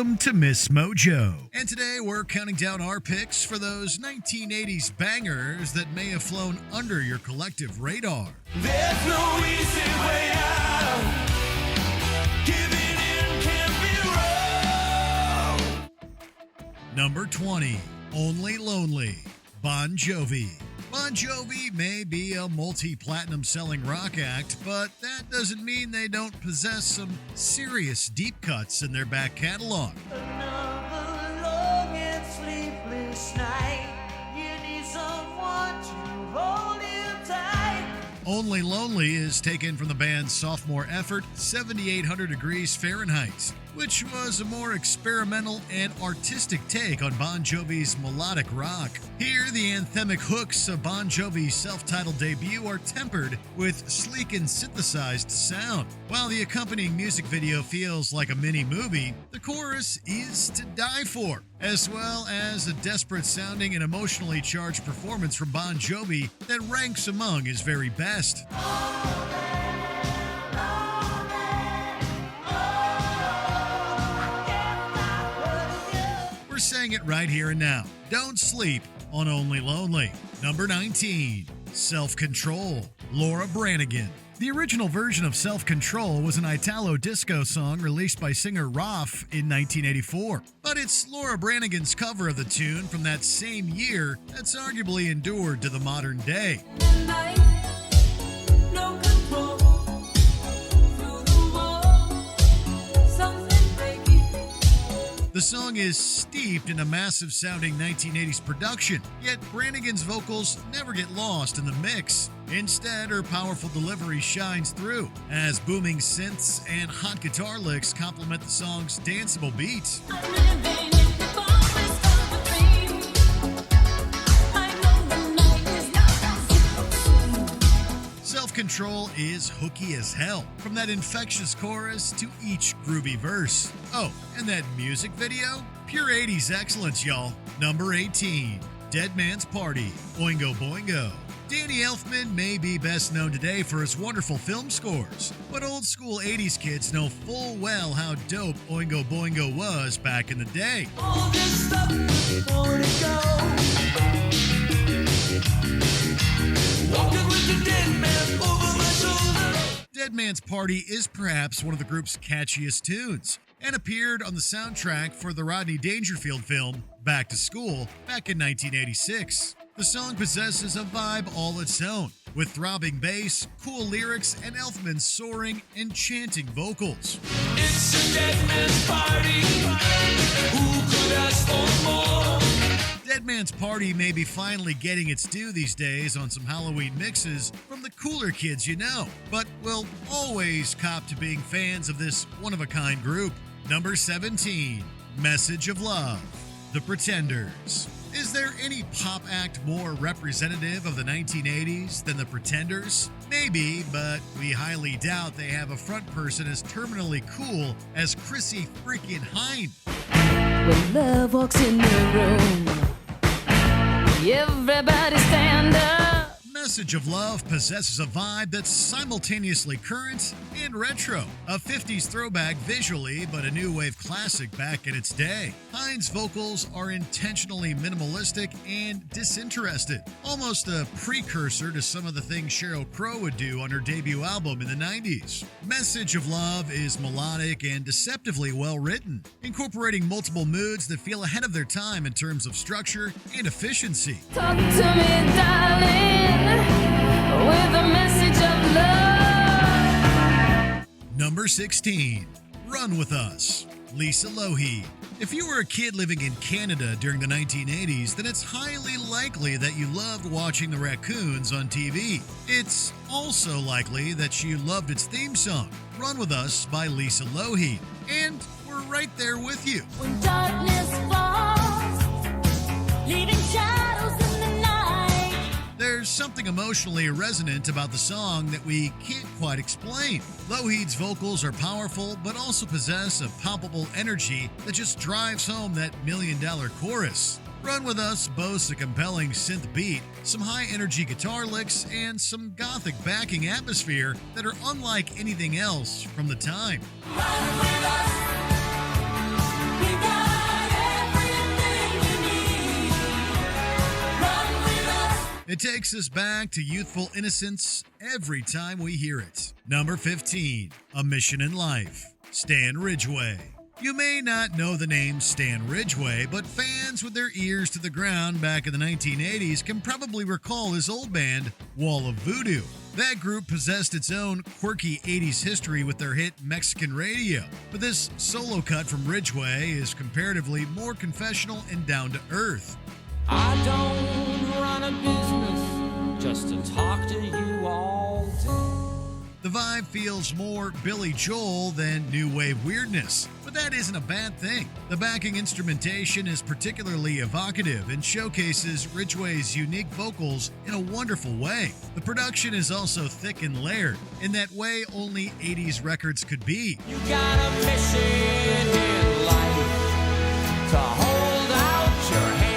Welcome to Miss Mojo. And today we're counting down our picks for those 1980s bangers that may have flown under your collective radar. There's no easy way out. Giving in can be wrong. Number 20, Only Lonely, Bon Jovi. Bon Jovi may be a multi-platinum selling rock act, but that doesn't mean they don't possess some serious deep cuts in their back catalog. Another long and sleepless night. You need someone to hold you tight. Only Lonely is taken from the band's sophomore effort, 7,800 Degrees Fahrenheit, which was a more experimental and artistic take on Bon Jovi's melodic rock. Here, the anthemic hooks of Bon Jovi's self-titled debut are tempered with sleek and synthesized sound. While the accompanying music video feels like a mini-movie, the chorus is to die for, as well as a desperate-sounding and emotionally charged performance from Bon Jovi that ranks among his very best. We're saying it right here and now. Don't sleep on Only Lonely. Number 19, Self-Control, Laura Branigan. The original version of Self-Control was an Italo disco song released by singer Roth in 1984. But it's Laura Branigan's cover of the tune from that same year that's arguably endured to the modern day. The song is steeped in a massive-sounding 1980s production, yet Branigan's vocals never get lost in the mix. Instead, her powerful delivery shines through, as booming synths and hot guitar licks complement the song's danceable beats. Self-Control is hooky as hell, from that infectious chorus to each groovy verse. Oh, and that music video? Pure 80s excellence, y'all. Number 18, Dead Man's Party, Oingo Boingo. Danny Elfman may be best known today for his wonderful film scores, but old school 80s kids know full well how dope Oingo Boingo was back in the day. All this stuff, wanna go. Walking with the dead man over my shoulder. Dead Man's Party is perhaps one of the group's catchiest tunes, and appeared on the soundtrack for the Rodney Dangerfield film Back to School back in 1986. The song possesses a vibe all its own, with throbbing bass, cool lyrics, and Elfman's soaring, enchanting vocals. It's a dead man's party. Who could ask for more? Dead Man's Party may be finally getting its due these days on some Halloween mixes from the cooler kids you know, but we'll always cop to being fans of this one-of-a-kind group. Number 17, Message of Love, The Pretenders. Is there any pop act more representative of the 1980s than The Pretenders? Maybe, but we highly doubt they have a front person as terminally cool as Chrissy freaking Hynde. When love walks in the room, everybody stand up. Message of Love possesses a vibe that's simultaneously current and retro. A 50s throwback visually, but a new wave classic back in its day. Hynde's vocals are intentionally minimalistic and disinterested, almost a precursor to some of the things Sheryl Crow would do on her debut album in the 90s. Message of Love is melodic and deceptively well written, incorporating multiple moods that feel ahead of their time in terms of structure and efficiency. Talk to me, darling, with a message of love. Number 16, Run With Us, Lisa Lougheed. If you were a kid living in Canada during the 1980s, then it's highly likely that you loved watching the raccoons on TV. It's also likely that you loved its theme song, Run With Us by Lisa Lougheed. And we're right there with you. When darkness falls, leaving shadows in the night. There's something emotionally resonant about the song that we can't quite explain. Lougheed's vocals are powerful, but also possess a palpable energy that just drives home that million-dollar chorus. Run With Us boasts a compelling synth beat, some high-energy guitar licks, and some gothic backing atmosphere that are unlike anything else from the time. Run with us. We It takes us back to youthful innocence every time we hear it. Number 15, A Mission in Life, Stan Ridgway. You may not know the name Stan Ridgway, but fans with their ears to the ground back in the 1980s can probably recall his old band, Wall of Voodoo. That group possessed its own quirky 80s history with their hit Mexican Radio, but this solo cut from Ridgway is comparatively more confessional and down to earth. I don't run a business just to talk to you all day. The vibe feels more Billy Joel than new wave weirdness, but that isn't a bad thing. The backing instrumentation is particularly evocative and showcases Ridgway's unique vocals in a wonderful way. The production is also thick and layered, in that way only 80s records could be. You got a mission in life to hold out your hand.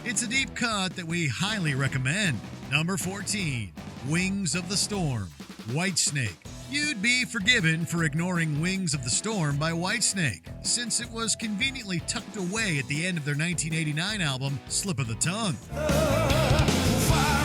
It's a deep cut that we highly recommend. Number 14, Wings of the Storm, Whitesnake. You'd be forgiven for ignoring Wings of the Storm by Whitesnake, since it was conveniently tucked away at the end of their 1989 album, Slip of the Tongue. Fire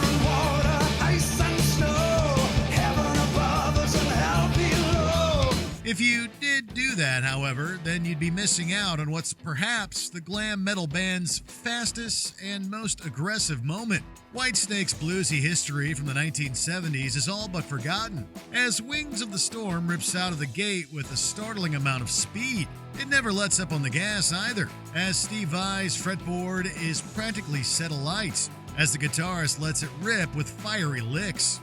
and water, ice and snow, heaven above us and hell below. If you did do that, however, then you'd be missing out on what's perhaps the glam metal band's fastest and most aggressive moment. Whitesnake's bluesy history from the 1970s is all but forgotten, as Wings of the Storm rips out of the gate with a startling amount of speed. It never lets up on the gas either, as Steve Vai's fretboard is practically set alight, as the guitarist lets it rip with fiery licks.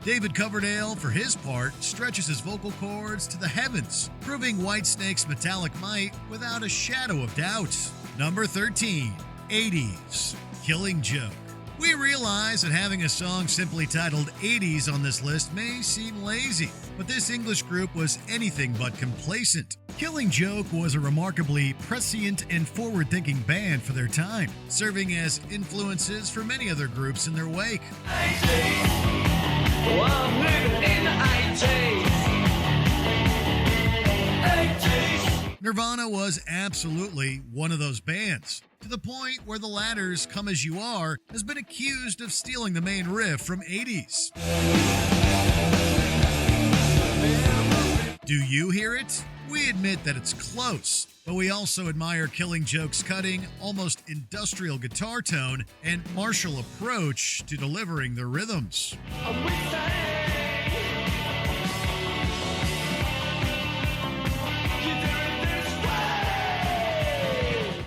David Coverdale, for his part, stretches his vocal cords to the heavens, proving Whitesnake's metallic might without a shadow of doubt. Number 13, 80s, Killing Joke. We realize that having a song simply titled 80s on this list may seem lazy, but this English group was anything but complacent. Killing Joke was a remarkably prescient and forward-thinking band for their time, serving as influences for many other groups in their wake. Nirvana was absolutely one of those bands, to the point where the latter's Come As You Are has been accused of stealing the main riff from 80s. Do you hear it? We admit that it's close, but we also admire Killing Joke's cutting, almost industrial guitar tone and martial approach to delivering their rhythms.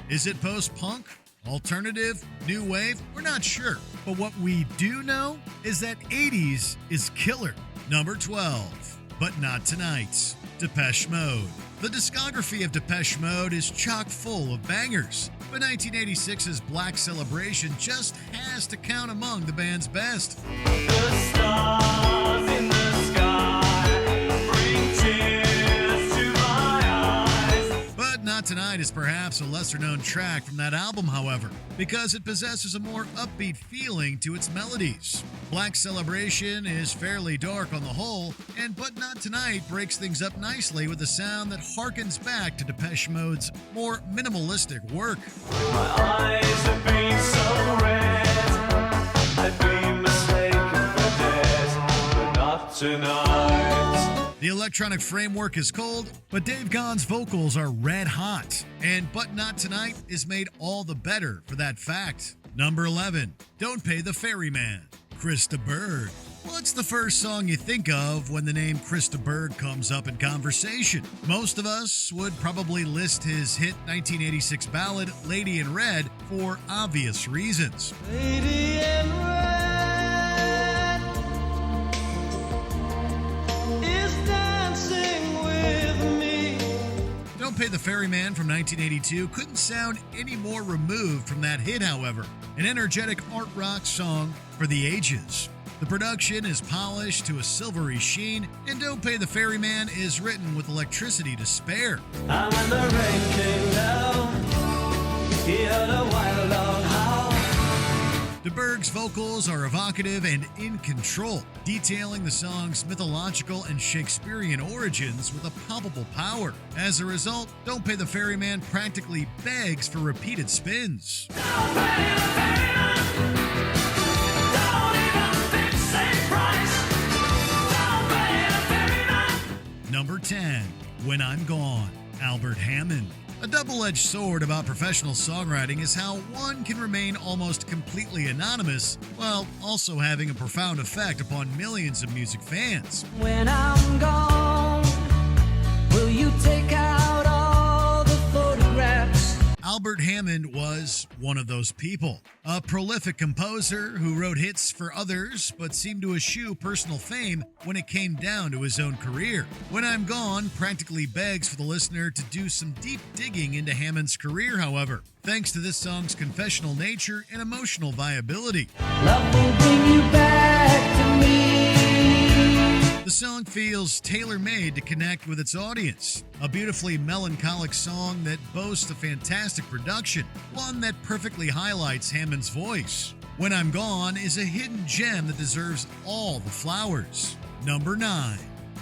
Is it post-punk, alternative, new wave? We're not sure. But what we do know is that 80s is killer. Number 12, But Not Tonight, Depeche Mode. The discography of Depeche Mode is chock full of bangers, but 1986's Black Celebration just has to count among the band's best. The stars in the sky bring tears to my eyes. But Not Tonight is perhaps a lesser-known track from that album, however, because it possesses a more upbeat feeling to its melodies. Black Celebration is fairly dark on the whole, and But Not Tonight breaks things up nicely with a sound that harkens back to Depeche Mode's more minimalistic work. My eyes have been so red, I've been mistaken for dead, but not tonight. The electronic framework is cold, but Dave Gaughan's vocals are red hot, and But Not Tonight is made all the better for that fact. Number 11, Don't Pay the Ferryman, Chris de Burgh. What's the first song you think of when the name Chris de Burgh comes up in conversation? Most of us would probably list his hit 1986 ballad, Lady in Red, for obvious reasons. Lady in red is dancing with me. Don't Pay the Ferryman from 1982 couldn't sound any more removed from that hit, however. An energetic art rock song for the ages. The production is polished to a silvery sheen, and Don't Pay the Ferryman is written with electricity to spare. And when the rain came down, he heard a wild dog howl. De Burgh's vocal vocals are evocative and in control, detailing the song's mythological and Shakespearean origins with a palpable power. As a result, Don't Pay the Ferryman practically begs for repeated spins. Number 10, When I'm Gone, Albert Hammond. A double-edged sword about professional songwriting is how one can remain almost completely anonymous while also having a profound effect upon millions of music fans. When I'm gone, will you take out all the photographs? Albert Hammond was one of those people. A prolific composer who wrote hits for others but seemed to eschew personal fame when it came down to his own career. When I'm Gone practically begs for the listener to do some deep digging into Hammond's career, however, thanks to this song's confessional nature and emotional viability. Love will bring you back to me. The song feels tailor-made to connect with its audience. A beautifully melancholic song that boasts a fantastic production, one that perfectly highlights Hammond's voice. When I'm Gone is a hidden gem that deserves all the flowers. Number 9,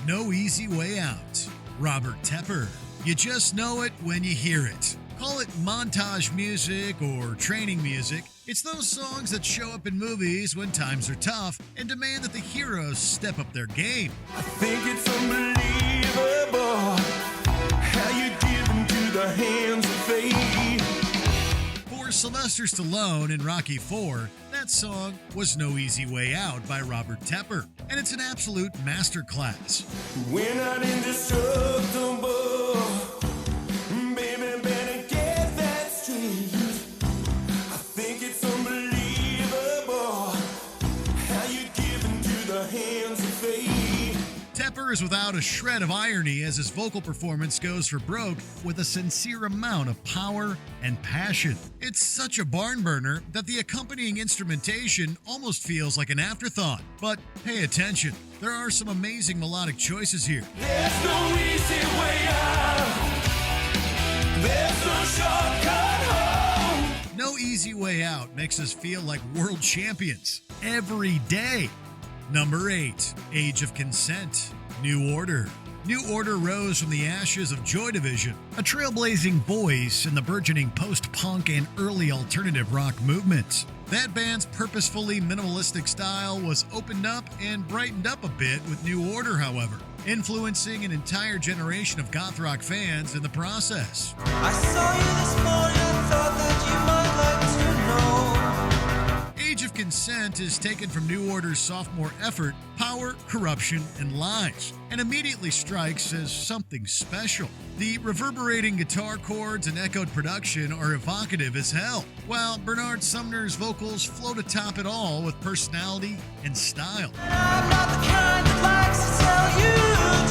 No Easy Way Out, Robert Tepper. You just know it when you hear it. Call it montage music or training music. It's those songs that show up in movies when times are tough and demand that the heroes step up their game. I think it's unbelievable how you give into the hands of fate. For Sylvester Stallone in Rocky IV, that song was No Easy Way Out by Robert Tepper, and it's an absolute masterclass. We're not indestructible. Baby, better get that straight. I think it's unbelievable how you give into the hands of fate. Tepper is without a shred of irony as his vocal performance goes for broke with a sincere amount of power and passion. It's such a barn burner that the accompanying instrumentation almost feels like an afterthought. But pay attention, there are some amazing melodic choices here. There's no easy way out. There's no shortcut home. No Easy Way Out makes us feel like world champions every day. Number 8, Age of Consent, New Order. New Order rose from the ashes of Joy Division, a trailblazing voice in the burgeoning post-punk and early alternative rock movements. That band's purposefully minimalistic style was opened up and brightened up a bit with New Order, however, influencing an entire generation of goth rock fans in the process. I saw you this morning, thought that you might like to know. Age of Consent is taken from New Order's sophomore effort, Power, Corruption, and Lies, and immediately strikes as something special. The reverberating guitar chords and echoed production are evocative as hell, while Bernard Sumner's vocals float atop it all with personality and style. I'm not the kind that likes to tell you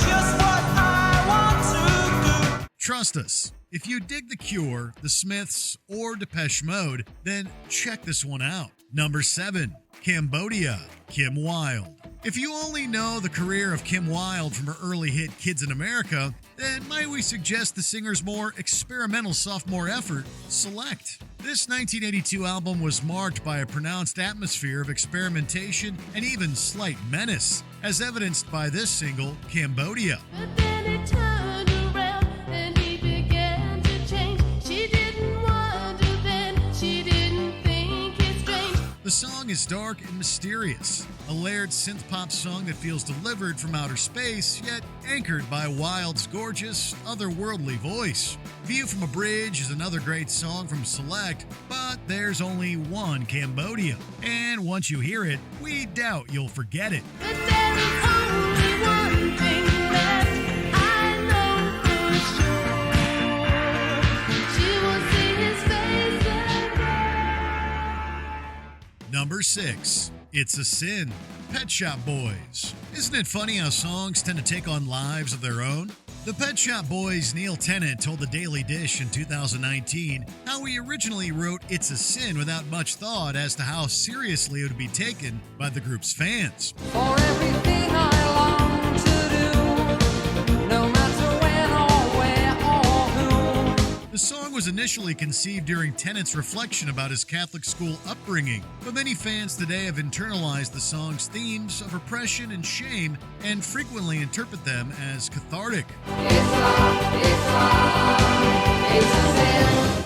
just what I want to do. Trust us, if you dig The Cure, The Smiths, or Depeche Mode, then check this one out. Number 7, Cambodia, Kim Wilde. If you only know the career of Kim Wilde from her early hit Kids in America, then might we suggest the singer's more experimental sophomore effort, Select. This 1982 album was marked by a pronounced atmosphere of experimentation and even slight menace, as evidenced by this single, Cambodia. But then he turned around and he began to change. She didn't wonder then, she didn't think it strange. The song is dark and mysterious, a layered synth-pop song that feels delivered from outer space, yet anchored by Wilde's gorgeous, otherworldly voice. View from a Bridge is another great song from Select, but there's only one Cambodia, and once you hear it, we doubt you'll forget it. But there is only one thing that I know for sure. She will see his face again. Number 6, It's a Sin, Pet Shop Boys. Isn't it funny how songs tend to take on lives of their own? The Pet Shop Boys' Neil Tennant told The Daily Dish in 2019 how he originally wrote It's a Sin without much thought as to how seriously it would be taken by the group's fans. For everything I long to do, no matter when or where or who. The song was initially conceived during Tennant's reflection about his Catholic school upbringing, but many fans today have internalized the song's themes of oppression and shame and frequently interpret them as cathartic.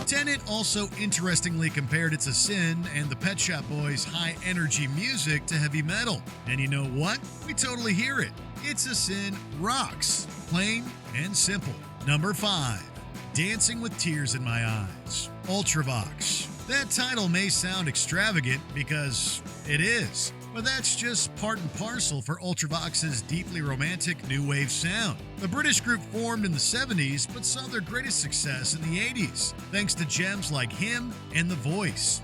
Tennant also interestingly compared It's a Sin and the Pet Shop Boys' high-energy music to heavy metal. And you know what? We totally hear it. It's a Sin rocks, plain and simple. Number 5. Dancing with Tears in My Eyes, Ultravox. That title may sound extravagant because it is, but that's just part and parcel for Ultravox's deeply romantic new wave sound. The British group formed in the 70s but saw their greatest success in the 80s, thanks to gems like Him and The Voice.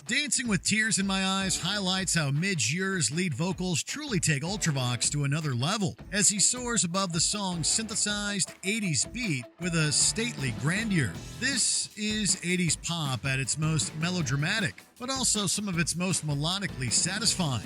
Dancing with Tears in My Eyes highlights how Midge Ure's lead vocals truly take Ultravox to another level, as he soars above the song's synthesized 80s beat with a stately grandeur. This is 80s pop at its most melodramatic, but also some of its most melodically satisfying.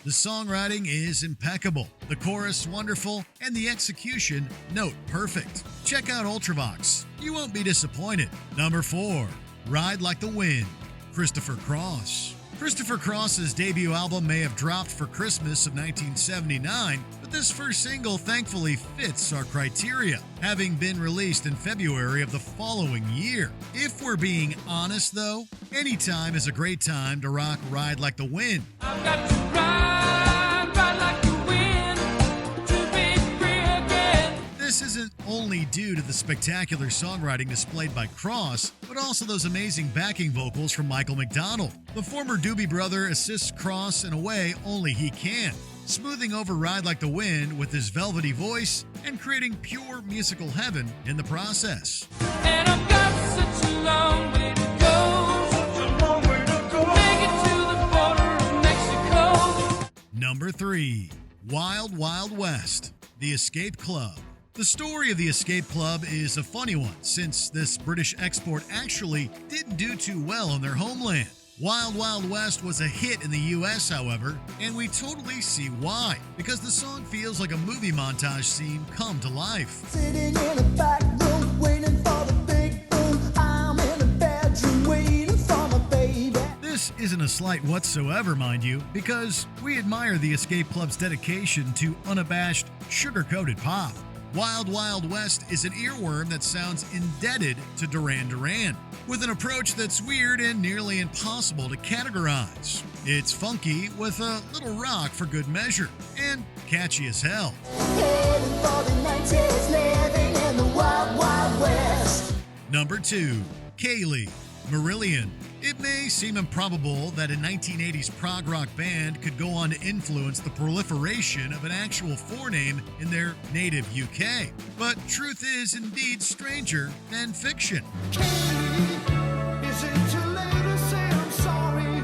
The songwriting is impeccable, the chorus wonderful, and the execution note perfect. Check out Ultravox. You won't be disappointed. Number 4. Ride Like the Wind, Christopher Cross. Christopher Cross's debut album may have dropped for Christmas of 1979, but this first single thankfully fits our criteria, having been released in February of the following year. If we're being honest though, any time is a great time to rock Ride Like the Wind. I've got to ride like the wind to be free again. This isn't only due to the spectacular songwriting displayed by Cross, but also those amazing backing vocals from Michael McDonald. The former Doobie Brother assists Cross in a way only he can, smoothing over Ride Like the Wind with his velvety voice and creating pure musical heaven in the process. And I've got such a long way to go. Make it to the border of Mexico. Number 3. Wild Wild West, The Escape Club. The story of the Escape Club is a funny one, since this British export actually didn't do too well in their homeland. Wild Wild West was a hit in the US, however, and we totally see why, because the song feels like a movie montage scene come to life. Sitting in a back room, waiting for the big boom. I'm in a bedroom, waiting for my baby. This isn't a slight whatsoever, mind you, because we admire the Escape Club's dedication to unabashed, sugar-coated pop. Wild Wild West is an earworm that sounds indebted to Duran Duran, with an approach that's weird and nearly impossible to categorize. It's funky with a little rock for good measure, and catchy as hell. Heading for the 90s, living in the wild, wild west. Number 2. Kaylee, Marillion. It may seem improbable that a 1980s prog rock band could go on to influence the proliferation of an actual forename in their native UK, but truth is indeed stranger than fiction. Katie, is it too late to say I'm sorry?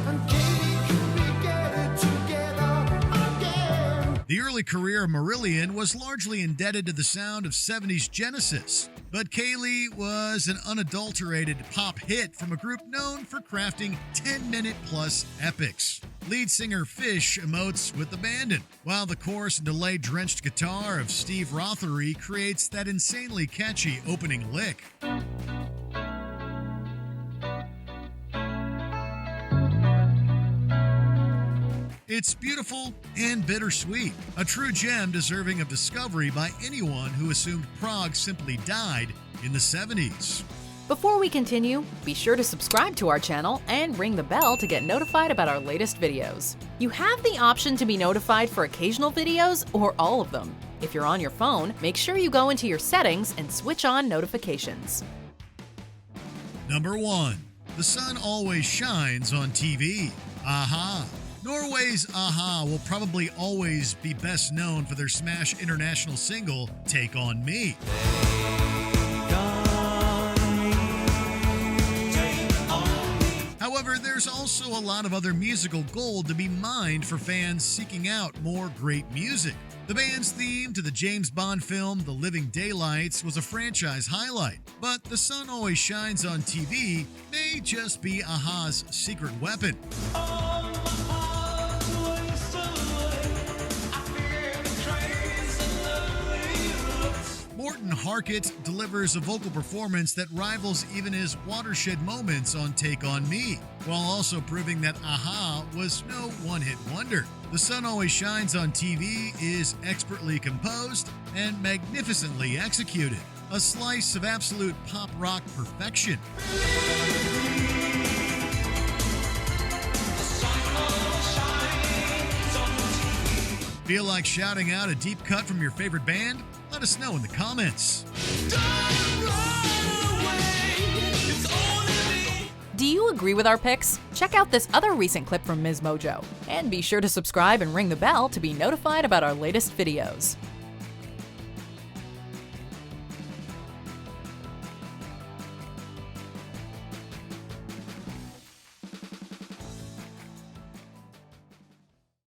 And Katie, could we get it together again? The early career of Marillion was largely indebted to the sound of 70s Genesis, but Kaylee was an unadulterated pop hit from a group known for crafting 10-minute-plus epics. Lead singer Fish emotes with abandon, while the chorus and delay-drenched guitar of Steve Rothery creates that insanely catchy opening lick. It's beautiful and bittersweet, a true gem deserving of discovery by anyone who assumed prog simply died in the 70s. Before we continue, be sure to subscribe to our channel and ring the bell to get notified about our latest videos. You have the option to be notified for occasional videos or all of them. If you're on your phone, make sure you go into your settings and switch on notifications. Number 1. The sun always shines on TV. Aha. Norway's Aha will probably always be best known for their smash international single, Take On Me. However, there's also a lot of other musical gold to be mined for fans seeking out more great music. The band's theme to the James Bond film The Living Daylights was a franchise highlight, but The Sun Always Shines on TV may just be a-ha's secret weapon. Morton Harkett delivers a vocal performance that rivals even his watershed moments on Take On Me, while also proving that a-ha was no one-hit wonder. The Sun Always Shines on TV is expertly composed and magnificently executed, a slice of absolute pop rock perfection. Feel like shouting out a deep cut from your favorite band? Let us know in the comments. Do you agree with our picks? Check out this other recent clip from Ms. Mojo. And be sure to subscribe and ring the bell to be notified about our latest videos.